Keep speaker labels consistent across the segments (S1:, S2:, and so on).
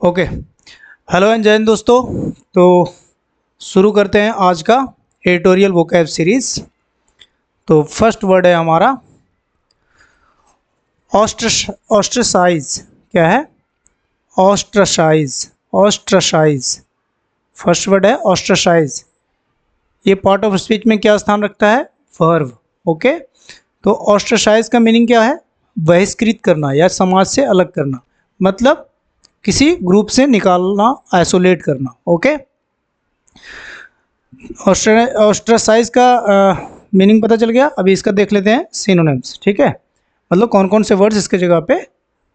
S1: Okay. Hello and जय हिंद दोस्तों। तो शुरू करते हैं आज का एडिटोरियल वोकैब सीरीज। तो फर्स्ट वर्ड है हमारा ऑस्ट्रसाइज। क्या है? ऑस्ट्रसाइज। ऑस्ट्रसाइज फर्स्ट वर्ड है ऑस्ट्रसाइज। ये पार्ट ऑफ स्पीच में क्या स्थान रखता है? वर्ब। ओके। तो ऑस्ट्रसाइज का मीनिंग क्या है? बहिष्कृत करना या समाज से अलग करना, मतलब किसी ग्रुप से निकालना, आइसोलेट करना। ओके। ऑस्ट्रासाइज का मीनिंग पता चल गया। अभी इसका देख लेते हैं सिनोनिम्स। ठीक है, मतलब कौन कौन से वर्ड्स इसके जगह पे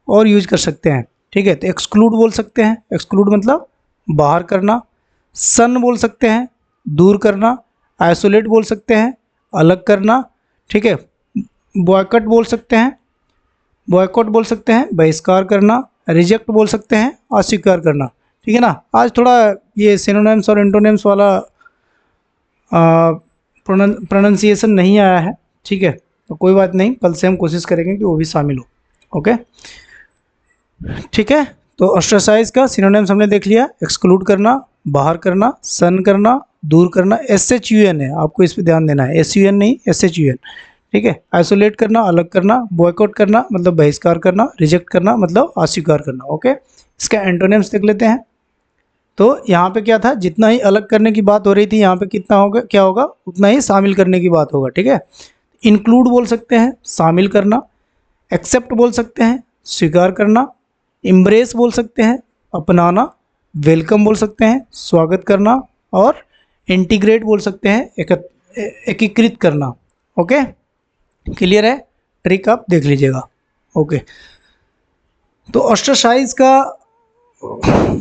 S1: और यूज कर सकते हैं। ठीक है, तो एक्सक्लूड बोल सकते हैं। एक्सक्लूड मतलब बाहर करना। सन बोल सकते हैं, दूर करना। आइसोलेट बोल सकते हैं, अलग करना। ठीक है, बॉयकॉट बोल सकते हैं। बॉयकॉट बोल सकते हैं बहिष्कार करना। रिजेक्ट बोल सकते हैं अस्वीकार करना। ठीक है ना। आज थोड़ा ये सिनोनिम्स और एंटोनिम्स वाला प्रोनाउंसिएशन नहीं आया है। ठीक है, तो कोई बात नहीं, कल से हम कोशिश करेंगे कि वो भी शामिल हो। ओके, ठीक है। तो ऑस्ट्रासाइज का सिनोनिम्स हमने देख लिया। एक्सक्लूड करना, बाहर करना, सन करना, दूर करना। SHUN है, आपको इस पर ध्यान देना है। SUN नहीं, SHUN। ठीक है। आइसोलेट करना, अलग करना। बॉयकॉट करना मतलब बहिष्कार करना। रिजेक्ट करना मतलब अस्वीकार करना। ओके, इसका एंटोनिम्स देख लेते हैं। तो यहाँ पे क्या था, जितना ही अलग करने की बात हो रही थी, यहाँ पे कितना होगा, क्या होगा, उतना ही शामिल करने की बात होगा। ठीक है। इंक्लूड बोल सकते हैं शामिल करना। एक्सेप्ट बोल सकते हैं स्वीकार करना। एम्ब्रेस बोल सकते हैं अपनाना। वेलकम बोल सकते हैं स्वागत करना। और इंटीग्रेट बोल सकते हैं एकीकृत करना। ओके, क्लियर है? ट्रिक आप देख लीजिएगा। ओके, तो ऑस्ट्रासाइज का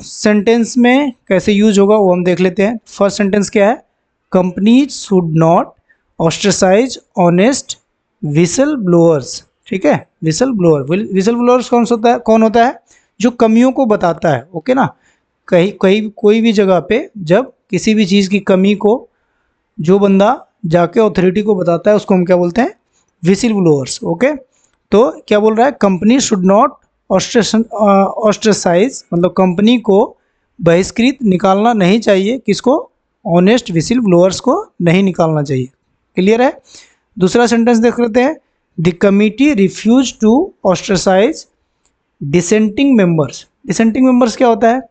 S1: सेंटेंस में कैसे यूज होगा वो हम देख लेते हैं। फर्स्ट सेंटेंस क्या है? Companies should not ostracise honest whistle blowers. ठीक है, विसल ब्लोअर। विसल ब्लोअर्स कौन होता है? जो कमियों को बताता है। ओके ना। कहीं कहीं कोई भी जगह पे जब किसी भी चीज़ की कमी को जो बंदा जाके अथॉरिटी को बताता है, उसको हम क्या बोलते हैं? Whistle blowers. ओके, तो क्या बोल रहा है? कंपनी शुड नॉट ऑस्ट्रासाइज, मतलब कंपनी को बहिष्कृत, निकालना नहीं चाहिए। किसको? ऑनेस्ट विसिल ब्लोअर्स को नहीं निकालना चाहिए। क्लियर है? दूसरा सेंटेंस देख लेते हैं। The committee refuse to ostracise dissenting members. Dissenting members क्या होता है?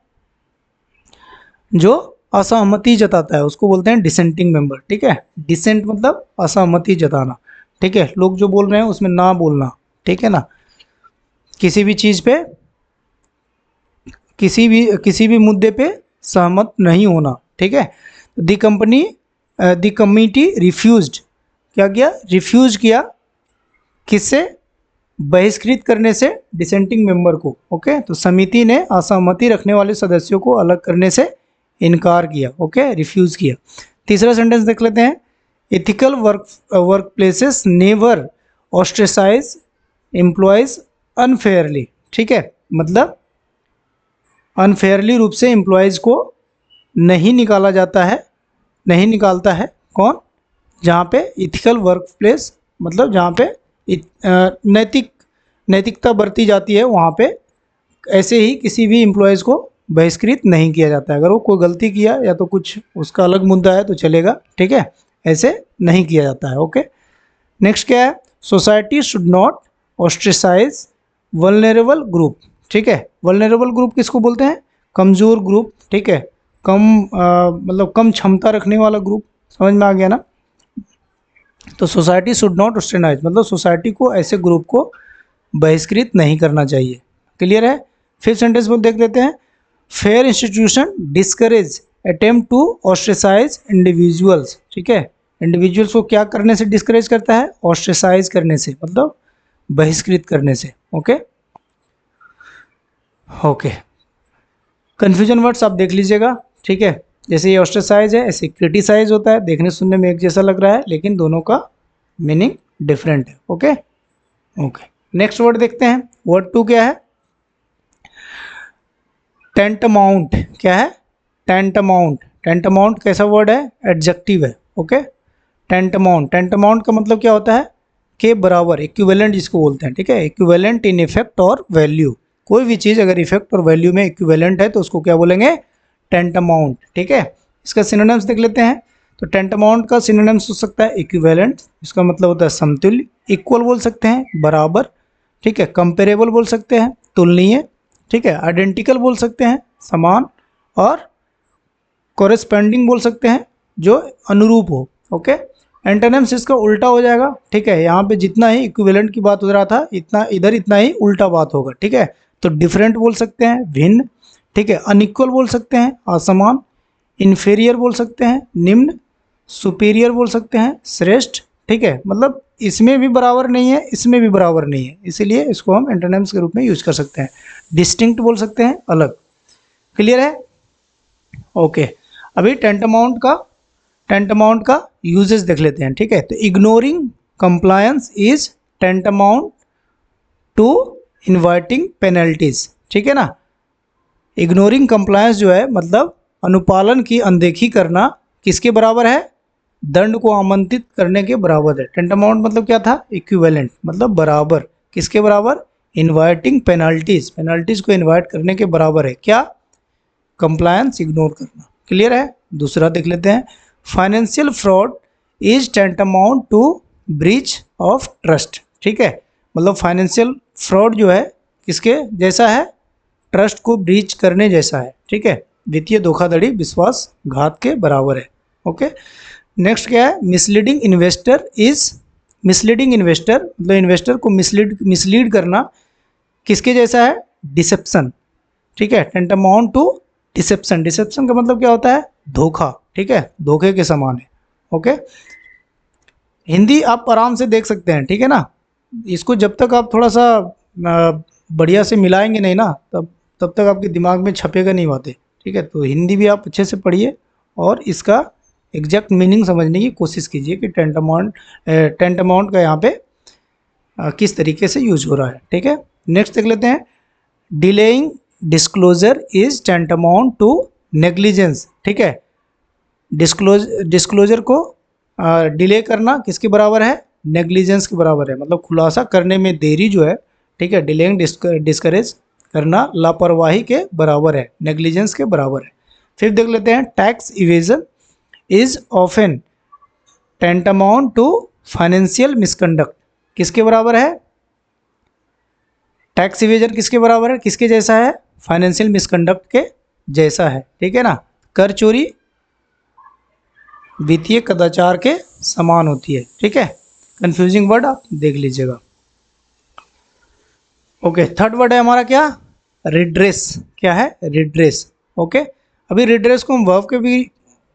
S1: जो असहमति जताता है उसको बोलते हैं डिसेंटिंग मेंबर। ठीक है, डिसेंट मतलब असहमति जताना। ठीक है, लोग जो बोल रहे हैं उसमें ना बोलना। ठीक है ना, किसी भी चीज़ पे, किसी भी मुद्दे पे सहमत नहीं होना। ठीक है, द कमिटी रिफ्यूज्ड, क्या किया? रिफ्यूज किया। किससे? बहिष्कृत करने से डिसेंटिंग मेंबर को। ओके, तो समिति ने असहमति रखने वाले सदस्यों को अलग करने से इनकार किया। ओके, रिफ्यूज किया। तीसरा सेंटेंस देख लेते हैं। Ethical work places never ostracise employees unfairly. ठीक है, मतलब अनफेयरली रूप से एम्प्लॉयज़ को नहीं निकाला जाता है, नहीं निकालता है। कौन? जहाँ पे इथिकल वर्क प्लेस, मतलब जहाँ पे नैतिकता बरती जाती है, वहाँ पे ऐसे ही किसी भी एम्प्लॉयज़ को बहिष्कृत नहीं किया जाता है। अगर वो कोई गलती किया या तो कुछ उसका अलग मुद्दा है तो चलेगा। ठीक है, ऐसे नहीं किया जाता है। ओके, नेक्स्ट क्या है? Society should not ostracise vulnerable group. ठीक है, वल्नरेबल ग्रुप किसको बोलते हैं? कमज़ोर ग्रुप। ठीक है, मतलब कम क्षमता रखने वाला ग्रुप। समझ में आ गया ना। तो सोसाइटी शुड नॉट ऑस्ट्रेसाइज मतलब सोसाइटी को, ऐसे ग्रुप को बहिष्कृत नहीं करना चाहिए। क्लियर है? फिफ्थ सेंटेंस में देख लेते हैं। Fair institution discourage attempt to ostracise individuals. ठीक है, इंडिविजुअल्स को क्या करने से डिस्करेज करता है? ऑस्ट्रेसाइज करने से, मतलब बहिष्कृत करने से। Okay, okay. कन्फ्यूजन वर्ड्स आप देख लीजिएगा। ठीक है, जैसे ये ऑस्ट्रेसाइज है, ऐसे क्रिटिसाइज होता है। देखने सुनने में एक जैसा लग रहा है, लेकिन दोनों का मीनिंग डिफरेंट है। Okay, okay. नेक्स्ट वर्ड देखते हैं। वर्ड 2 क्या है? टेंटमाउंट। क्या है? टेंटमाउंट। टेंटमाउंट कैसा वर्ड है? एडजेक्टिव है। ओके, टेंटमाउंट। टेंटमाउंट का मतलब क्या होता है? के बराबर, इक्विवेलेंट जिसको बोलते हैं। ठीक है, इक्विवेलेंट इन इफेक्ट और वैल्यू। कोई भी चीज़ अगर इफेक्ट और वैल्यू में इक्विवेलेंट है तो उसको क्या बोलेंगे, टेंटामाउंट। ठीक है, इसका सिनोनिम्स देख लेते हैं। तो टेंटामाउंट का सिनोनिम्स हो सकता है इक्विवेलेंट, इसका मतलब होता है समतुल्य, इक्वल बोल सकते हैं बराबर, ठीक है, कंपेरेबल बोल सकते हैं तुलनीय, ठीक है, आइडेंटिकल बोल सकते हैं समान, और कोरेस्पेंडिंग बोल सकते हैं जो अनुरूप हो। ओके, एंटोनिम्स इसका उल्टा हो जाएगा। ठीक है, यहाँ पे जितना ही इक्विवेलेंट की बात हो रहा था इतना इधर इतना ही उल्टा बात होगा। ठीक है, तो डिफरेंट बोल सकते हैं भिन्न, ठीक है, अनइक्वल बोल सकते हैं असमान, इन्फीरियर बोल सकते हैं निम्न, सुपीरियर बोल सकते हैं श्रेष्ठ। ठीक है, मतलब इसमें भी बराबर नहीं है इसमें भी बराबर नहीं है, इसीलिए इसको हम एंटोनिम्स के रूप में यूज कर सकते हैं। डिस्टिंक्ट बोल सकते हैं अलग। क्लियर है? ओके, अभी टेंटामाउंट का यूजेस देख लेते हैं। ठीक है, तो ignoring compliance is tantamount to inviting penalties. ठीक है ना, इग्नोरिंग कंप्लायंस जो है मतलब अनुपालन की अनदेखी करना किसके बराबर है, दंड को आमंत्रित करने के बराबर है। टेंटामाउंट मतलब क्या था, इक्विवेलेंट मतलब बराबर, किसके बराबर, इनवाइटिंग पेनल्टीज, पेनल्टीज को इनवाइट करने के बराबर है क्या, कंप्लायंस इग्नोर करना। क्लियर है? दूसरा देख लेते हैं, financial fraud is tantamount to breach of trust. ठीक है, मतलब फाइनेंशियल फ्रॉड जो है किसके जैसा है, ट्रस्ट को ब्रीच करने जैसा है। ठीक है, वित्तीय धोखाधड़ी विश्वासघात के बराबर है। ओके, नेक्स्ट क्या है, misleading investor is, misleading investor मतलब इन्वेस्टर को मिसलीड करना किसके जैसा है, डिसेप्शन। ठीक है, टेंटामाउंट टू डिसेप्शन, डिसेप्शन का मतलब क्या होता है, धोखा। ठीक है, धोखे के समान है। ओके, हिंदी आप आराम से देख सकते हैं। ठीक है ना, इसको जब तक आप थोड़ा सा बढ़िया से मिलाएंगे नहीं ना तब तक आपके दिमाग में छपेगा नहीं बातें। ठीक है, तो हिंदी भी आप अच्छे से पढ़िए और इसका एग्जैक्ट मीनिंग समझने की कोशिश कीजिए कि टेंटामाउंट का यहाँ पे किस तरीके से यूज हो रहा है। ठीक है, नेक्स्ट देख लेते हैं, delaying disclosure is tantamount to negligence. ठीक है, डिस्क्लोजर को डिले करना किसके बराबर है, नेग्लिजेंस के बराबर है, मतलब खुलासा करने में देरी जो है। ठीक है, डिलेइंग डिस्करेज करना लापरवाही के बराबर है, नेग्लिजेंस के बराबर है। फिर देख लेते हैं, tax evasion is often tantamount to financial misconduct, किसके बराबर है, टैक्स इवेजन किसके बराबर है, किसके जैसा है, फाइनेंशियल मिसकंडक्ट के जैसा है। ठीक है ना, कर चोरी वित्तीय कदाचार के समान होती है। ठीक है, कंफ्यूजिंग वर्ड आप देख लीजिएगा। ओके, थर्ड वर्ड है हमारा क्या, रिड्रेस। क्या है, रिड्रेस। ओके, अभी रिड्रेस को हम वर्ब के भी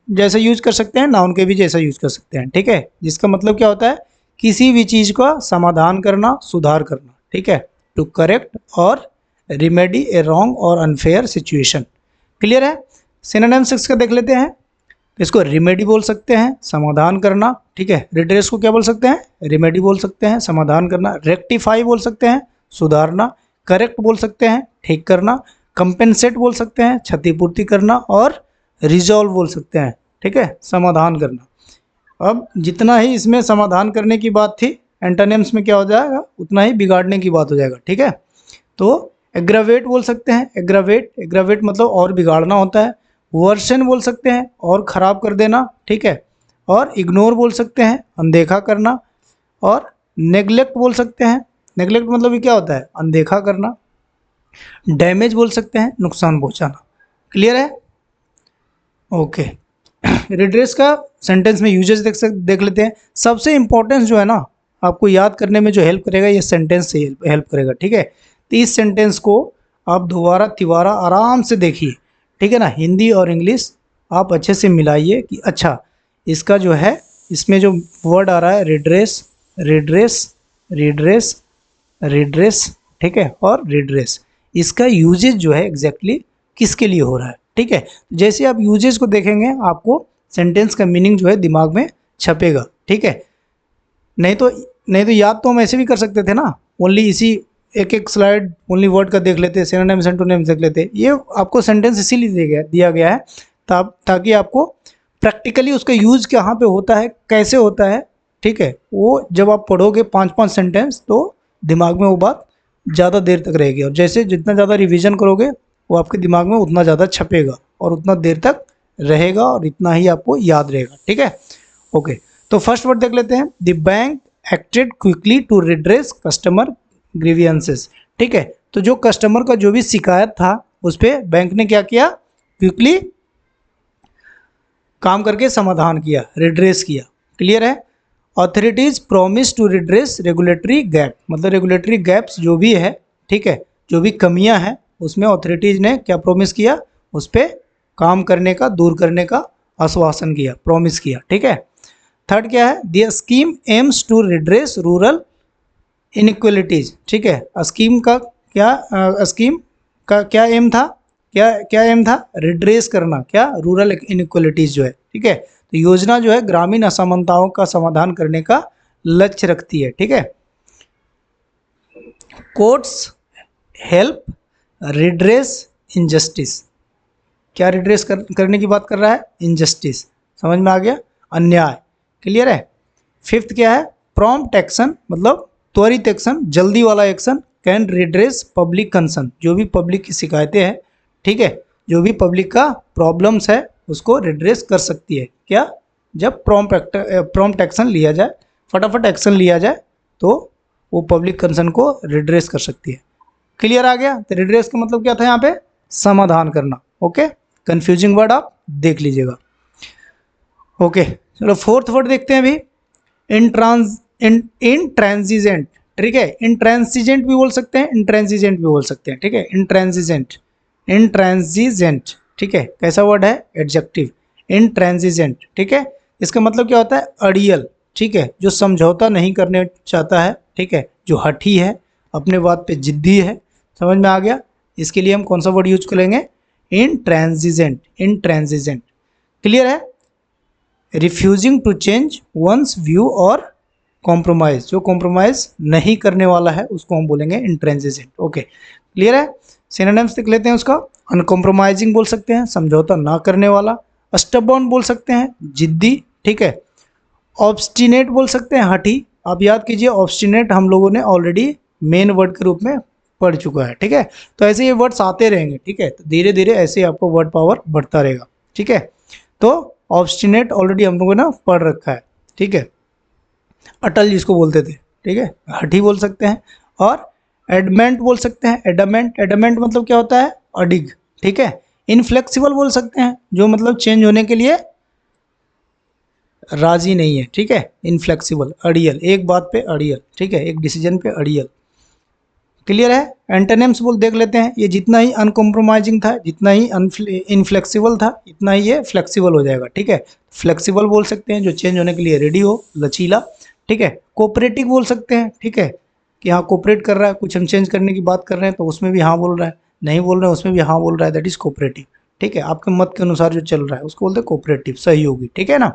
S1: जैसा यूज कर सकते हैं, नाउन के भी जैसा यूज कर सकते हैं। ठीक है, जिसका मतलब क्या होता है, किसी भी चीज का समाधान करना, सुधार करना। ठीक है, टू करेक्ट और रिमेडी ए रॉन्ग और अनफेयर सिचुएशन। क्लियर है? सिनोनिम्स इसका देख लेते हैं, इसको रिमेडी बोल सकते हैं, समाधान करना। ठीक है, रिड्रेस को क्या बोल सकते हैं, रिमेडी बोल सकते हैं, समाधान करना। रेक्टिफाई बोल सकते हैं, सुधारना। करेक्ट बोल सकते हैं, ठीक करना। कंपेंसेट बोल सकते हैं, क्षतिपूर्ति करना। और रिजॉल्व बोल सकते हैं, ठीक है, समाधान करना। अब जितना ही इसमें समाधान करने की बात थी, एंटोनिम्स में क्या हो जाएगा, उतना ही बिगाड़ने की बात हो जाएगा। ठीक है, तो एग्रावेट बोल सकते हैं, एग्रावेट मतलब और बिगाड़ना होता है। वर्सन बोल सकते हैं, और ख़राब कर देना। ठीक है, और इग्नोर बोल सकते हैं, अनदेखा करना। और नेग्लेक्ट बोल सकते हैं, नेग्लेक्ट मतलब ये क्या होता है, अनदेखा करना। डैमेज बोल सकते हैं, नुकसान पहुंचाना। क्लियर है? ओके, रिड्रेस का सेंटेंस में यूजेस देख लेते हैं। सबसे इंपॉर्टेंस जो है ना, आपको याद करने में जो हेल्प करेगा, ये सेंटेंस से हेल्प करेगा। ठीक है, तो इस सेंटेंस को आप दोबारा तिबारा आराम से देखिए। ठीक है ना, हिंदी और इंग्लिश आप अच्छे से मिलाइए कि अच्छा इसका जो है, इसमें जो वर्ड आ रहा है रिड्रेस, रिड्रेस, रिड्रेस, रिड्रेस, ठीक है, और रिड्रेस, इसका यूजेज जो है एग्जैक्टली किसके लिए हो रहा है। ठीक है, जैसे आप यूजेज को देखेंगे आपको सेंटेंस का मीनिंग जो है दिमाग में छपेगा। ठीक है, नहीं तो याद तो हम ऐसे भी कर सकते थे ना, ओनली इसी एक एक स्लाइड ओनली वर्ड का देख लेते, सिनोनिम्स एंटोनिम्स देख लेते। ये आपको सेंटेंस इसीलिए दिया गया है ताकि आपको प्रैक्टिकली उसका यूज कहाँ पे होता है, कैसे होता है। ठीक है, वो जब आप पढ़ोगे 5-5 सेंटेंस तो दिमाग में वो बात ज़्यादा देर तक रहेगी, और जैसे जितना ज़्यादा रिवीजन करोगे वो आपके दिमाग में उतना ज़्यादा छपेगा और उतना देर तक रहेगा और इतना ही आपको याद रहेगा। ठीक है, ओके। तो फर्स्ट वर्ड देख लेते हैं, the bank acted quickly to redress customer grievances. ठीक है, तो जो कस्टमर का जो भी शिकायत था उस पर बैंक ने क्या किया, क्विकली काम करके समाधान किया, रिड्रेस किया। क्लियर है। Authorities promise to redress regulatory gap, मतलब रेगुलेटरी गैप्स जो भी है, ठीक है, जो भी कमियां हैं उसमें ऑथोरिटीज ने क्या प्रॉमिस किया, उस पर काम करने का, दूर करने का आश्वासन किया, प्रॉमिस किया। ठीक है। थर्ड क्या है, the scheme aims to redress rural inequalities. ठीक है, स्कीम का क्या एम था, क्या एम था, रिड्रेस करना, क्या, रूरल इनइक्वलिटीज जो है। ठीक है, तो योजना जो है ग्रामीण असमानताओं का समाधान करने का लक्ष्य रखती है। ठीक है। कोर्ट्स हेल्प रिड्रेस इनजस्टिस, क्या रिड्रेस करने की बात कर रहा है, इनजस्टिस, समझ में आ गया, अन्याय। क्लियर है। फिफ्थ क्या है, प्रॉम्प्ट एक्शन, मतलब त्वरित एक्शन, जल्दी वाला action, can redress public concern, जो भी पब्लिक की शिकायतें हैं, ठीक है, जो भी पब्लिक का प्रॉब्लम्स है उसको रिड्रेस कर सकती है। क्या, जब प्रॉम्प्ट एक्शन लिया जाए, फटाफट एक्शन लिया जाए तो वो पब्लिक कंसर्न को रिड्रेस कर सकती है। क्लियर आ गया। तो रिड्रेस का मतलब क्या था यहाँ पे, समाधान करना। ओके, कंफ्यूजिंग वर्ड आप देख लीजिएगा। ओके, चलो फोर्थ वर्ड देखते हैं अभी, इंट्रांसिजेंट। ठीक है, इंट्रांसिजेंट भी बोल सकते हैं, इंट्रांसिजेंट भी बोल सकते हैं। ठीक है, इंट्रांसिजेंट, इंट्रांसिजेंट। ठीक है, कैसा वर्ड है, एडजेक्टिव, इंट्रांसिजेंट। ठीक है, इसका मतलब क्या होता है, अड़ियल। ठीक है, जो समझौता नहीं करने चाहता है, ठीक है, जो हठी है, अपने बात पे जिद्दी है। समझ में आ गया। इसके लिए हम कौन सा वर्ड यूज करेंगे, इंट्रांसिजेंट, इंट्रांसिजेंट। क्लियर है। Refusing to change one's view और कॉम्प्रोमाइज, जो कॉम्प्रोमाइज नहीं करने वाला है उसको हम बोलेंगे इंट्रांसिजेंट। ओके, क्लियर है। सिनोनिम्स देख लेते हैं उसका, अनकॉम्प्रोमाइजिंग बोल सकते हैं, समझौता ना करने वाला, स्टबॉर्न बोल सकते हैं, जिद्दी। ठीक है, ऑब्स्टिनेट बोल सकते हैं, हठी। आप याद कीजिए, ऑब्स्टिनेट हम लोगों ने ऑलरेडी मेन वर्ड के रूप में पढ़ चुका है। ठीक है, तो ऐसे ये वर्ड्स आते रहेंगे। ठीक है, तो धीरे धीरे ऐसे आपको वर्ड पावर बढ़ता रहेगा। ठीक है, तो ऑब्स्टिनेट ऑलरेडी हम लोगों ने पढ़ रखा है। ठीक है, अटल जिसको बोलते थे। ठीक है, हठी बोल सकते हैं, और एडमेंट बोल सकते हैं, एडमेंट। एडमेंट मतलब क्या होता है, अडिग। ठीक है, इनफ्लेक्सिबल बोल सकते हैं, जो मतलब चेंज होने के लिए राजी नहीं है। ठीक है, इनफ्लेक्सिबल, अड़ियल, एक बात पे अड़ियल। ठीक है, एक डिसीजन पे अड़ियल। क्लियर है। एंटोनिम्स बोल देख लेते हैं, ये जितना ही अनकॉम्प्रोमाइजिंग था, जितना ही इनफ्लेक्सिबल था, इतना ही ये फ्लेक्सिबल हो जाएगा। ठीक है, फ्लेक्सिबल बोल सकते हैं, जो चेंज होने के लिए रेडी हो, लचीला। ठीक है, कोऑपरेटिव बोल सकते हैं। ठीक है, कि हाँ कोऑपरेट कर रहा है, कुछ हम चेंज करने की बात कर रहे हैं तो उसमें भी हाँ बोल रहा है, नहीं बोल रहे हैं उसमें भी हाँ बोल रहा है, दैट इज कोऑपरेटिव। ठीक है, आपके मत के अनुसार जो चल रहा है उसको बोलते हैं कोऑपरेटिव, सहयोगी। ठीक है ना।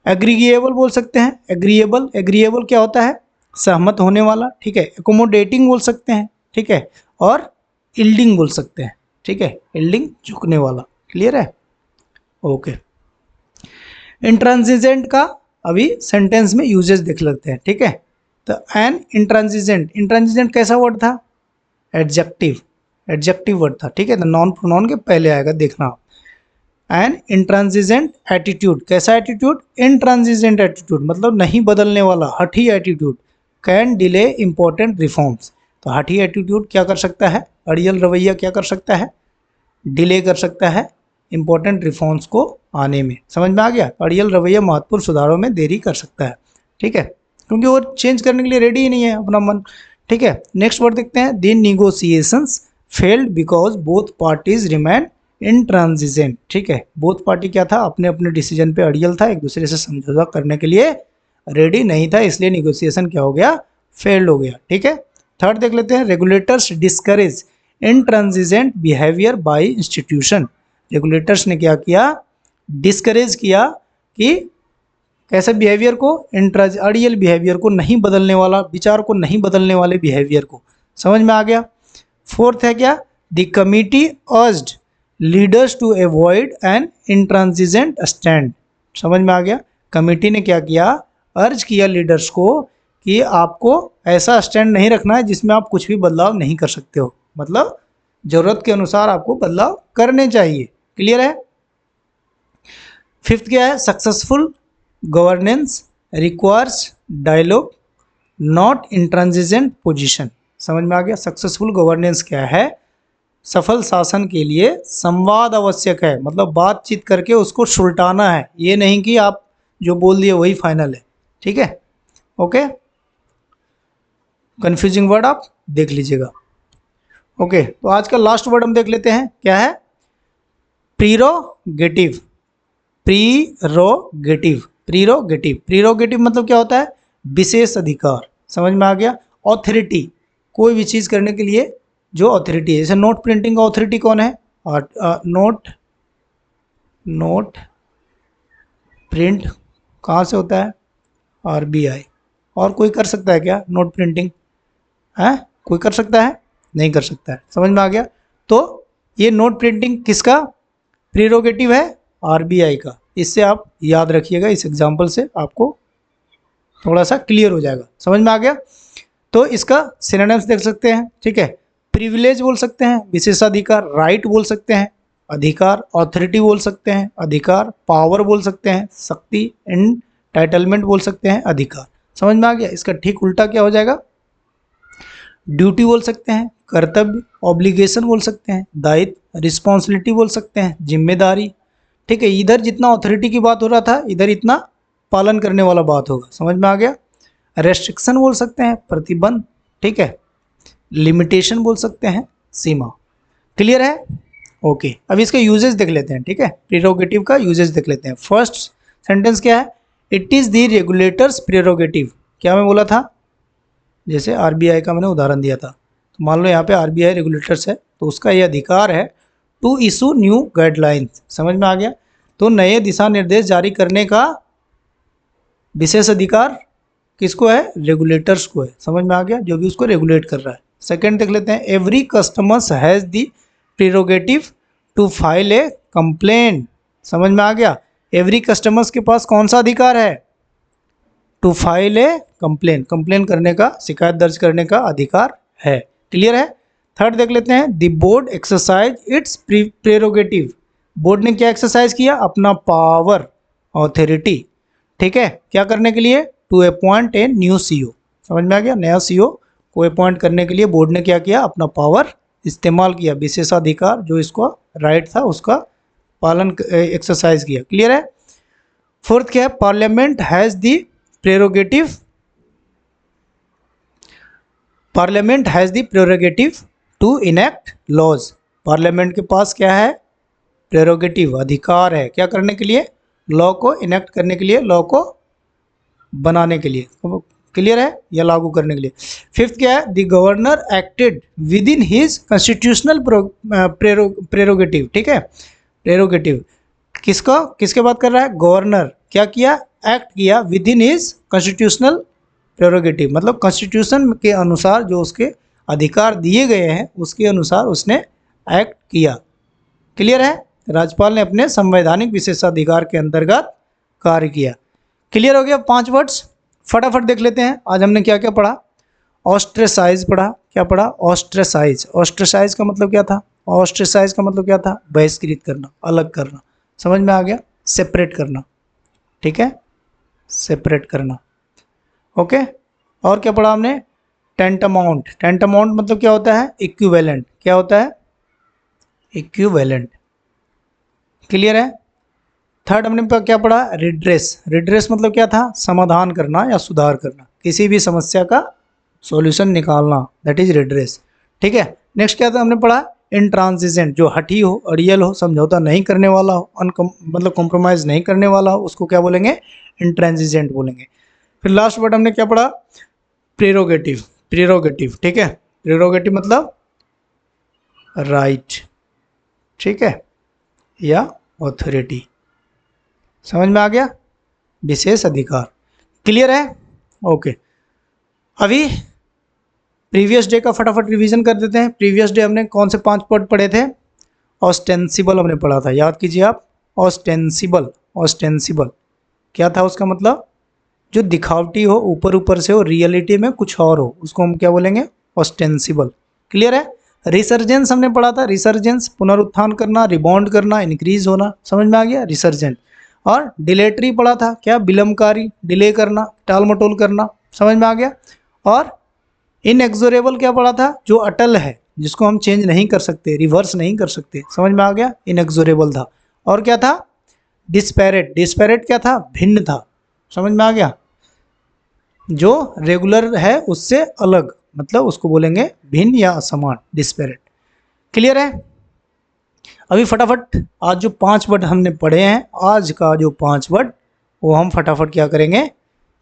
S1: एग्रीगेबल बोल सकते हैं, एग्रीएबल। एग्रीएबल क्या होता है, सहमत होने वाला। ठीक है, एकोमोडेटिंग बोल सकते हैं। ठीक है, और इल्डिंग बोल सकते हैं। ठीक है, इल्डिंग, झुकने वाला। क्लियर है। ओके, इंट्रांसिजेंट का अभी सेंटेंस में यूजेस देख लेते हैं। ठीक है, तो एन इंट्रांसिजेंट, इंट्रांसिजेंट कैसा वर्ड था, एडजेक्टिव, एडजेक्टिव वर्ड था। ठीक है, तो नॉन प्रोनाउन के पहले आएगा, देखना। एन इंट्रांसिजेंट एटीट्यूड, कैसा एटीट्यूड, इंट्रांसिजेंट एटीट्यूड, मतलब नहीं बदलने वाला, हठी attitude. Can delay important reforms, तो हठी एटीट्यूड क्या कर सकता है, अड़ियल रवैया क्या कर सकता है, डिले कर सकता है इंपॉर्टेंट रिफॉर्म्स को आने में। समझ में आ गया, अड़ियल रवैया महत्वपूर्ण सुधारों में देरी कर सकता है। ठीक है, क्योंकि वो चेंज करने के लिए रेडी ही नहीं है अपना मन। ठीक है, नेक्स्ट वर्ड देखते हैं, the negotiations failed because both parties remain intransigent. ठीक है, बोथ पार्टी क्या था, अपने अपने डिसीजन पे अड़ियल था, एक दूसरे से समझौता करने के लिए रेडी नहीं था, इसलिए निगोशिएशन क्या हो गया, फेल्ड हो गया। ठीक है, थर्ड देख लेते हैं, regulators discourage intransigent behaviour by institution. Regulators ने क्या किया, डिस्करेज किया कि कैसे बिहेवियर को, अड़ियल बिहेवियर को, नहीं बदलने वाला विचार को, नहीं बदलने वाले बिहेवियर को। समझ में आ गया। फोर्थ है क्या, the committee urged leaders to avoid an intransigent stand. समझ में आ गया, कमेटी ने क्या किया, अर्ज किया लीडर्स को कि आपको ऐसा स्टैंड नहीं रखना है जिसमें आप कुछ भी बदलाव नहीं कर सकते हो, मतलब ज़रूरत के अनुसार आपको बदलाव करने चाहिए। क्लियर है। फिफ्थ क्या है, successful governance requires dialogue not intransigent position. समझ में आ गया। सक्सेसफुल गवर्नेंस क्या है, सफल शासन के लिए संवाद आवश्यक है, मतलब बातचीत करके उसको सुलटाना है, ये नहीं कि आप जो बोल दिए वही फाइनल है। ठीक है, ओके। कंफ्यूजिंग वर्ड आप देख लीजिएगा। ओके, तो आज का लास्ट वर्ड हम देख लेते हैं, क्या है, प्रीरोगेटिव। प्रीरोगेटिव, प्रीरोगेटिव, प्रीरोगेटिव मतलब क्या होता है, विशेष अधिकार। समझ में आ गया। ऑथोरिटी, कोई भी चीज़ करने के लिए जो ऑथोरिटी है, जैसे नोट प्रिंटिंग का ऑथोरिटी कौन है, नोट प्रिंट कहाँ से होता है, आरबीआई। और कोई कर सकता है क्या नोट प्रिंटिंग, है कोई कर सकता है, नहीं कर सकता है। समझ में आ गया। तो ये नोट प्रिंटिंग किसका प्रीरोगेटिव है, आरबीआई का। इससे आप याद रखिएगा, इस एग्जांपल से आपको थोड़ा सा क्लियर हो जाएगा। समझ में आ गया। तो इसका सिनोनिम्स देख सकते हैं। ठीक है, प्रिविलेज बोल सकते हैं, विशेषाधिकार, राइट बोल सकते हैं, अधिकार, ऑथोरिटी बोल सकते हैं, अधिकार, पावर बोल सकते हैं, शक्ति, एंटाइटलमेंट बोल सकते हैं, अधिकार। समझ में आ गया। इसका ठीक उल्टा क्या हो जाएगा, ड्यूटी बोल सकते हैं, कर्तव्य, ऑब्लिगेशन बोल सकते हैं, दायित्व, रिस्पॉन्सिबिलिटी बोल सकते हैं, जिम्मेदारी। ठीक है, इधर जितना ऑथोरिटी की बात हो रहा था, इधर इतना पालन करने वाला बात होगा। समझ में आ गया। रेस्ट्रिक्शन बोल सकते हैं, प्रतिबंध। ठीक है, लिमिटेशन बोल सकते हैं, सीमा। क्लियर है। ओके, अब इसके यूजेस देख लेते हैं। ठीक है, प्रीरोगेटिव का यूजेस देख लेते हैं। फर्स्ट सेंटेंस क्या है, इट इज़ द रेगुलेटर्स प्रीरोगेटिव। क्या मैं बोला था, जैसे आरबीआई का मैंने उदाहरण दिया था, तो मान लो यहाँ पे आरबीआई रेगुलेटर्स है, तो उसका ये अधिकार है टू इशू न्यू गाइडलाइंस। समझ में आ गया। तो नए दिशा निर्देश जारी करने का विशेष अधिकार किसको है, रेगुलेटर्स को है। समझ में आ गया, जो भी उसको रेगुलेट कर रहा है। सेकंड देख लेते हैं, every customers has the prerogative to file a complaint. समझ में आ गया। एवरी कस्टमर्स के पास कौन सा अधिकार है, to file a complaint, complaint करने का, शिकायत दर्ज करने का अधिकार है। क्लियर है। थर्ड देख लेते हैं, the board exercise it's prerogative. Board ने क्या एक्सरसाइज किया, अपना पावर, ऑथोरिटी। ठीक है, क्या करने के लिए, to appoint a new CEO. समझ में आ गया। नया सीईओ को अपॉइंट करने के लिए बोर्ड ने क्या किया, अपना पावर इस्तेमाल किया, विशेषाधिकार जो इसको राइट था उसका पालन एक्सरसाइज किया। क्लियर है। फोर्थ क्या है, parliament has the prerogative, parliament has the prerogative to enact laws. Parliament के पास क्या है, प्रेरोगेटिव, अधिकार है, क्या करने के लिए, लॉ को इनेक्ट करने के लिए, लॉ को बनाने के लिए। क्लियर है, या लागू करने के लिए। फिफ्थ क्या है, the governor acted with in his constitutional prerogative. ठीक है, प्रेरोगेटिव किसको, किसके बात कर रहा है, गवर्नर क्या किया, एक्ट किया with in his constitutional prerogative, मतलब कॉन्स्टिट्यूशन के अनुसार जो उसके अधिकार दिए गए हैं उसके अनुसार उसने एक्ट किया। क्लियर है। राज्यपाल ने अपने संवैधानिक विशेषाधिकार के अंतर्गत कार्य किया। क्लियर हो गया। 5 वर्ड्स फटाफट देख लेते हैं। आज हमने क्या क्या पढ़ा, ऑस्ट्रेसाइज पढ़ा। क्या पढ़ा, ऑस्ट्रेसाइज। ऑस्ट्रेसाइज का मतलब क्या था, ऑस्ट्रेसाइज का मतलब क्या था, बहिष्कृत करना, अलग करना। समझ में आ गया, सेपरेट करना। ठीक है, सेपरेट करना। ओके, और क्या पढ़ा हमने, टेंटामाउंट। टेंटामाउंट मतलब क्या होता है, इक्विवेलेंट। क्या होता है, इक्विवेलेंट। क्लियर है। थर्ड हमने क्या पढ़ा, रिड्रेस। रिड्रेस मतलब क्या था, समाधान करना या सुधार करना, किसी भी समस्या का सॉल्यूशन निकालना, दैट इज रिड्रेस। ठीक है। नेक्स्ट क्या था हमने पढ़ा, इंट्रांसिजेंट, जो हठी हो, अड़ियल हो, समझौता नहीं करने वाला हो, मतलब कॉम्प्रोमाइज़ नहीं करने वाला हो, उसको क्या बोलेंगे, इंट्रांसिजेंट बोलेंगे। फिर लास्ट वर्ड हमने क्या पढ़ा, प्रेरोगेटिव। प्रेरोगेटिव, ठीक है, प्रेरोगेटिव मतलब राइट। ठीक है, या ऑथोरिटी। समझ में आ गया, विशेष अधिकार। क्लियर है। ओके, अभी प्रीवियस डे का फटाफट रिवीजन कर देते हैं। प्रीवियस डे हमने कौन से 5 वर्ड पढ़े थे, ऑस्टेंसिबल हमने पढ़ा था, याद कीजिए आप। ऑस्टेंसिबल, ऑस्टेंसिबल क्या था उसका मतलब, जो दिखावटी हो, ऊपर ऊपर से हो, रियलिटी में कुछ और हो, उसको हम क्या बोलेंगे? ऑस्टेंसिबल। क्लियर है? रिसर्जेंस हमने पढ़ा था, रिसर्जेंस पुनरुत्थान करना, रिबाउंड करना, इंक्रीज होना, समझ में आ गया? रिसर्जेंट। और डिलेटरी पढ़ा था, क्या? विलंबकारी, डिले करना, टाल मटोल करना, समझ में आ गया? और इनएक्सोरेबल क्या पढ़ा था? जो अटल है, जिसको हम चेंज नहीं कर सकते, रिवर्स नहीं कर सकते, समझ में आ गया? इनएक्सोरेबल था। और क्या था? डिस्पैरेट। डिस्पैरेट क्या था? भिन्न था, समझ में आ गया? जो रेगुलर है उससे अलग, मतलब उसको बोलेंगे भिन्न या असमान, डिस्पैरेट। क्लियर है? अभी फटाफट आज जो 5 वर्ड हमने पढ़े हैं, आज का जो 5 वर्ड, वो हम फटाफट क्या करेंगे?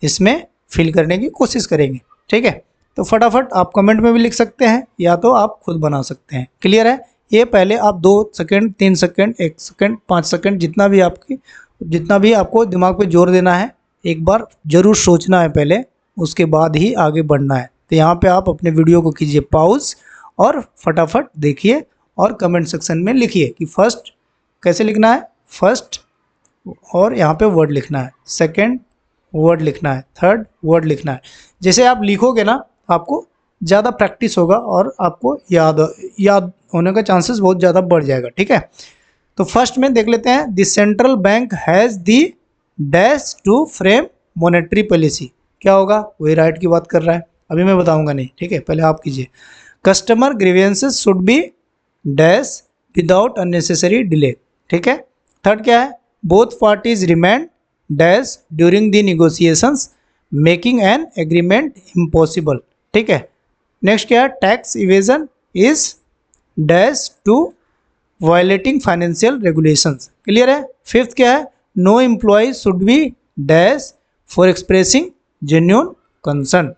S1: इसमें फिल करने की कोशिश करेंगे। ठीक है? तो फटाफट आप कमेंट में भी लिख सकते हैं या तो आप खुद बना सकते हैं। क्लियर है? ये पहले आप 2 सेकंड, 3 सेकंड, 1 सेकंड, 5 सेकंड, जितना भी आपको दिमाग पे जोर देना है, एक बार जरूर सोचना है पहले, उसके बाद ही आगे बढ़ना है। तो यहाँ पे आप अपने वीडियो को कीजिए पॉज और फटाफट देखिए और कमेंट सेक्शन में लिखिए कि फर्स्ट कैसे लिखना है, फर्स्ट, और यहाँ पे वर्ड लिखना है, सेकंड वर्ड लिखना है, थर्ड वर्ड लिखना है। जैसे आप लिखोगे ना, आपको ज़्यादा प्रैक्टिस होगा और आपको याद होने का चांसेस बहुत ज़्यादा बढ़ जाएगा। ठीक है? तो फर्स्ट में देख लेते हैं, the central bank has the dash to frame monetary policy. क्या होगा? वही राइट की बात कर रहा है, अभी मैं बताऊंगा नहीं। ठीक है? पहले आप कीजिए। Customer grievances should be dash without unnecessary delay. ठीक है? थर्ड क्या है? Both parties remain dash during the negotiations making an agreement impossible. ठीक है? नेक्स्ट क्या है? Tax evasion is dash to violating financial regulations. Clear है? फिफ्थ क्या है? No employ should be dash for expressing genuine concern.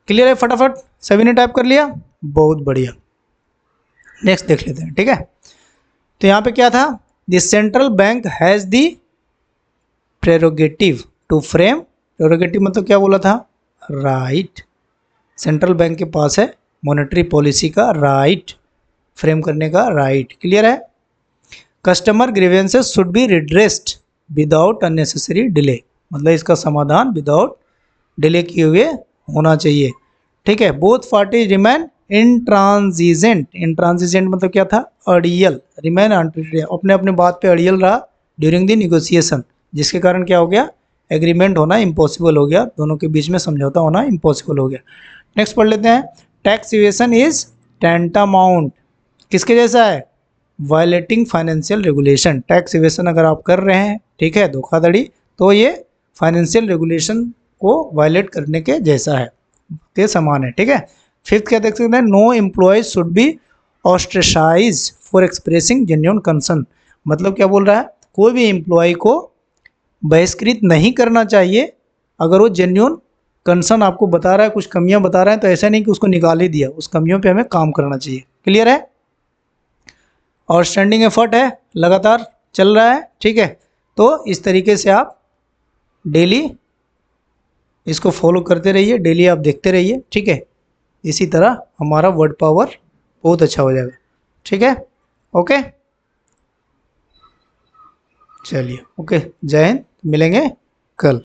S1: Clear है? फटाफट सभी ने टाइप कर लिया? बहुत बढ़िया। नेक्स्ट देख लेते हैं। ठीक है? तो यहाँ पे क्या था? The central bank has the prerogative to frame. Prerogative मतलब क्या बोला था? राइट। सेंट्रल बैंक के पास है मॉनेटरी पॉलिसी का राइट, फ्रेम करने का राइट। क्लियर है? Customer grievances should be redressed without unnecessary delay, मतलब इसका समाधान विदाउट डिले किए हुए होना चाहिए। ठीक है? Both party remain intransigent. Intransigent मतलब क्या था? अड़ियल। रिमेन अपने अपने बात पे अड़ियल रहा ड्यूरिंग द निगोशिएशन, जिसके कारण क्या हो गया? एग्रीमेंट होना इम्पॉसिबल हो गया, दोनों के बीच में समझौता होना इम्पॉसिबल हो गया। नेक्स्ट पढ़ लेते हैं। टैक्स इवेशन इज टेंटामाउंट, किसके जैसा है? Violating financial regulation. Tax evasion अगर आप कर रहे हैं, ठीक है, धोखाधड़ी, तो ये फाइनेंशियल रेगुलेशन को वायलेट करने के जैसा है, के समान है। ठीक है? फिफ्थ क्या देख सकते हैं? No employees should be ostracise for expressing genuine concern. मतलब क्या बोल रहा है? कोई भी एम्प्लॉय को बहिष्कृत नहीं करना चाहिए अगर वो जेन्युइन कंसर्न आपको बता रहा है, कुछ कमियां बता रहा है, तो ऐसा नहीं कि उसको निकाल ही दिया, उस कमियों पे हमें काम करना चाहिए। क्लियर है? और स्टैंडिंग एफर्ट है, लगातार चल रहा है। ठीक है? तो इस तरीके से आप डेली इसको फॉलो करते रहिए, डेली आप देखते रहिए। ठीक है? इसी तरह हमारा वर्ड पावर बहुत अच्छा हो जाएगा। ठीक है? ओके, चलिए, ओके, जय हिंद, मिलेंगे कल।